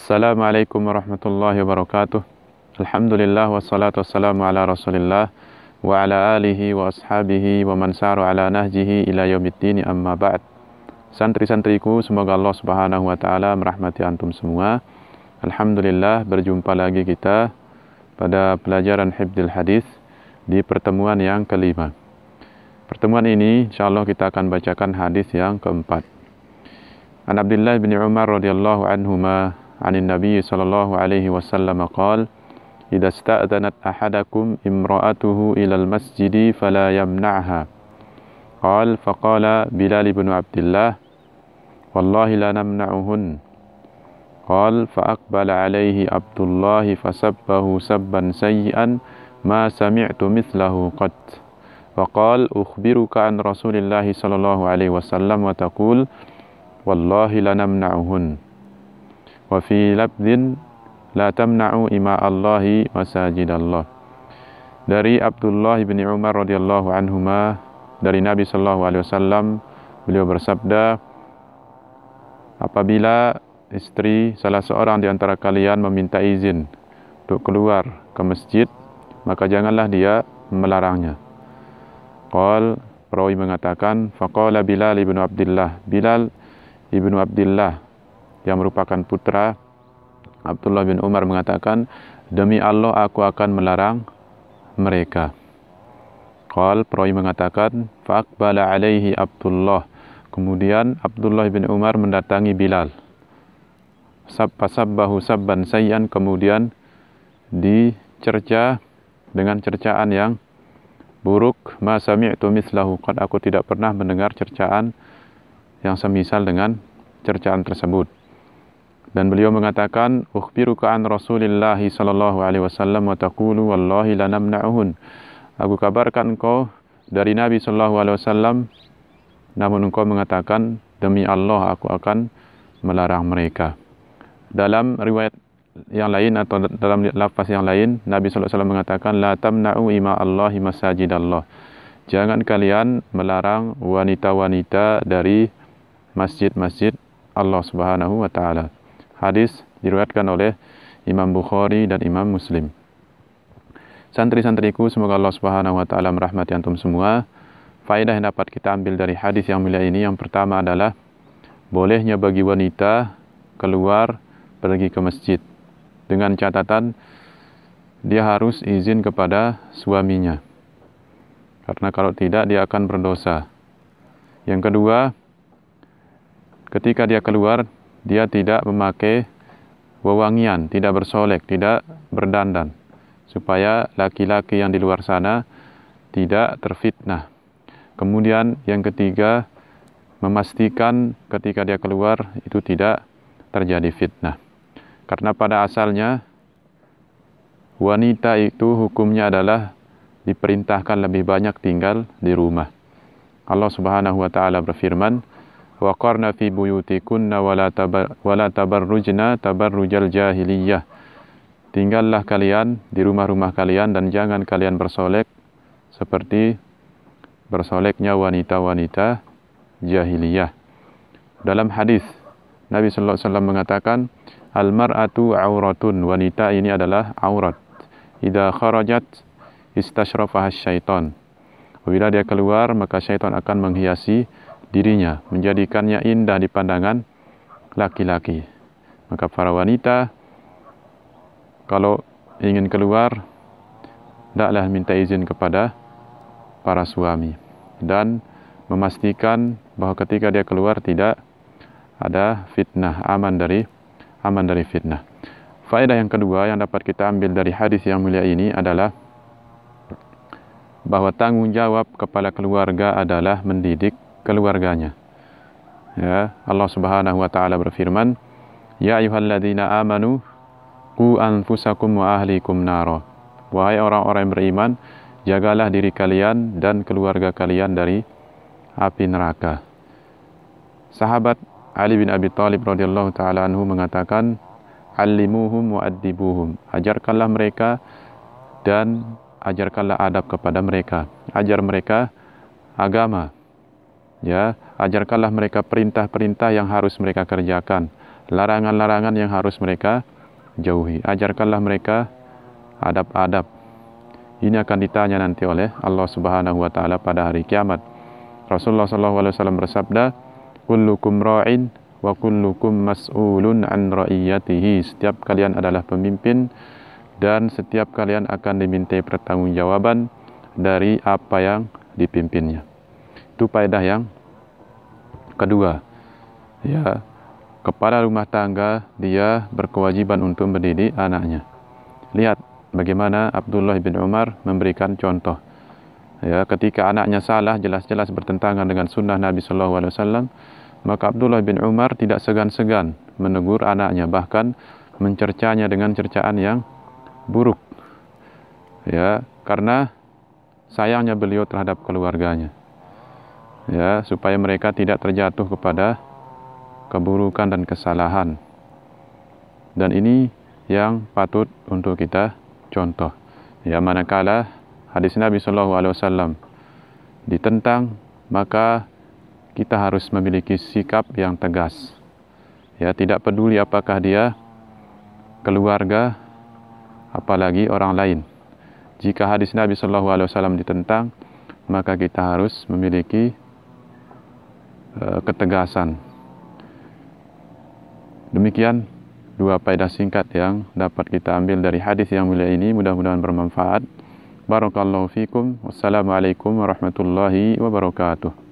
Assalamualaikum warahmatullahi wabarakatuh. Alhamdulillah wassalatu wassalamu ala rasulillah wa ala alihi wa ashabihi wa man saru ala nahjihi ila yaumiddin, amma ba'd. Santri-santriku, semoga Allah subhanahu wa ta'ala merahmati antum semua. Alhamdulillah, berjumpa lagi kita pada pelajaran Hifdzul Hadis di pertemuan yang kelima. Pertemuan ini insyaallah kita akan bacakan hadis yang keempat. An Abdullah bin Umar radhiyallahu anhuma anin Nabi sallallahu alaihi wasallam qala idza sta'dhanat ahadakum imra'atuhu ilal masjidi fala yamna'ha. Qala faqala Bilal bin Abdullah wallahi la namna'uhun. Qala fa'aqbala alaihi Abdullah fasabbahu sabban sayyi'an ma sami'tu mithlahu qad. Wa qala ukhbiruka an Rasulillah sallallahu alaihi wasallam wa taqul wallahi la namna'uhun. Wa fi labdin la tamna'u ima Allahi masajidallah. Dari Abdullah bin Umar radhiyallahu anhuma, dari Nabi sallallahu alaihi wasallam, beliau bersabda, apabila istri salah seorang di antara kalian meminta izin untuk keluar ke masjid, maka janganlah dia melarangnya. Qal, perawi mengatakan, faqala Bilal ibnu Abdullah, Bilal ibnu Abdullah yang merupakan putra Abdullah bin Umar mengatakan, demi Allah aku akan melarang mereka. Qal, perawi mengatakan, fa'aqbala alaihi Abdullah, kemudian Abdullah bin Umar mendatangi Bilal, fasabbahu sabban sayyan, kemudian dicerca dengan cercaan yang buruk, ma sami'tu mithlahu qad, aku tidak pernah mendengar cercaan yang semisal dengan cercaan tersebut. Dan beliau mengatakan, ukhbiruka an Rasulillah sallallahu alaihi wasallam wa taqulu wallahi la namna'uhun. Aku kabarkan engkau dari Nabi sallallahu alaihi wasallam, namun engkau mengatakan, demi Allah aku akan melarang mereka. Dalam riwayat yang lain atau dalam lafaz yang lain, Nabi sallallahu alaihi wasallam mengatakan, la tamna'u ima Allahi masajidallah. Jangan kalian melarang wanita-wanita dari masjid-masjid Allah subhanahu wa ta'ala. Hadis diriwayatkan oleh Imam Bukhari dan Imam Muslim. Santri-santriku, semoga Allah subhanahu wa ta'ala merahmati antum semua. Faedah yang dapat kita ambil dari hadis yang mulia ini, yang pertama adalah bolehnya bagi wanita keluar pergi ke masjid, dengan catatan dia harus izin kepada suaminya, karena kalau tidak dia akan berdosa. Yang kedua, ketika dia keluar, dia tidak memakai wewangian, tidak bersolek, tidak berdandan, supaya laki-laki yang di luar sana tidak terfitnah. Kemudian yang ketiga, memastikan ketika dia keluar itu tidak terjadi fitnah. Karena pada asalnya wanita itu hukumnya adalah diperintahkan lebih banyak tinggal di rumah. Allah subhanahu wa ta'ala berfirman, wa qarna fi buyutikunna wala tabarrujna tabarrujal jahiliyah. Tinggallah kalian di rumah-rumah kalian dan jangan kalian bersolek seperti bersoleknya wanita-wanita jahiliyah. Dalam hadis Nabi sallallahu alaihi wasallam mengatakan, al mar'atu auratun, wanita ini adalah aurat. Idza kharajat istashrafaha syaitan. Apabila dia keluar, maka syaitan akan menghiasi dirinya, menjadikannya indah di pandangan laki-laki. Maka para wanita kalau ingin keluar, hendaklah minta izin kepada para suami dan memastikan bahwa ketika dia keluar tidak ada fitnah, aman dari fitnah. Faedah yang kedua yang dapat kita ambil dari hadis yang mulia ini adalah bahwa tanggung jawab kepala keluarga adalah mendidik keluarganya. Ya, Allah Subhanahu wa taala berfirman, ya ayyuhalladzina amanu qu anfusakum wa ahlikum nara. Wahai orang-orang yang beriman, jagalah diri kalian dan keluarga kalian dari api neraka. Sahabat Ali bin Abi Thalib radhiyallahu taala anhu mengatakan, allimuhum wa addibuhum. Ajarkanlah mereka dan ajarkanlah adab kepada mereka. Ajar mereka agama. Ya, ajarkanlah mereka perintah-perintah yang harus mereka kerjakan. larangan-larangan yang harus mereka jauhi. Ajarkanlah mereka adab-adab. Ini akan ditanya nanti oleh Allah Subhanahu wa taala pada hari kiamat. Rasulullah SAW bersabda, "Kullukum ra'in wa kullukum mas'ulun an ra'iyatihi." Setiap kalian adalah pemimpin dan setiap kalian akan dimintai pertanggungjawaban dari apa yang dipimpinnya. Itu faedah yang kedua. Ya, kepala rumah tangga dia berkewajiban untuk mendidik anaknya. Lihat bagaimana Abdullah bin Umar memberikan contoh. Ya, ketika anaknya salah, jelas-jelas bertentangan dengan sunnah Nabi SAW, maka Abdullah bin Umar tidak segan-segan menegur anaknya, bahkan mencercanya dengan cercaan yang buruk. Ya, karena sayangnya beliau terhadap keluarganya. Ya, supaya mereka tidak terjatuh kepada keburukan dan kesalahan. Dan ini yang patut untuk kita contoh. Ya, manakala hadis Nabi SAW ditentang, maka kita harus memiliki sikap yang tegas. Ya, tidak peduli apakah dia keluarga, apalagi orang lain. Jika hadis Nabi SAW ditentang, maka kita harus memiliki ketegasan. Demikian dua faedah singkat yang dapat kita ambil dari hadis yang mulia ini. Mudah-mudahan bermanfaat. Barakallahu fikum. Wassalamualaikum warahmatullahi wabarakatuh.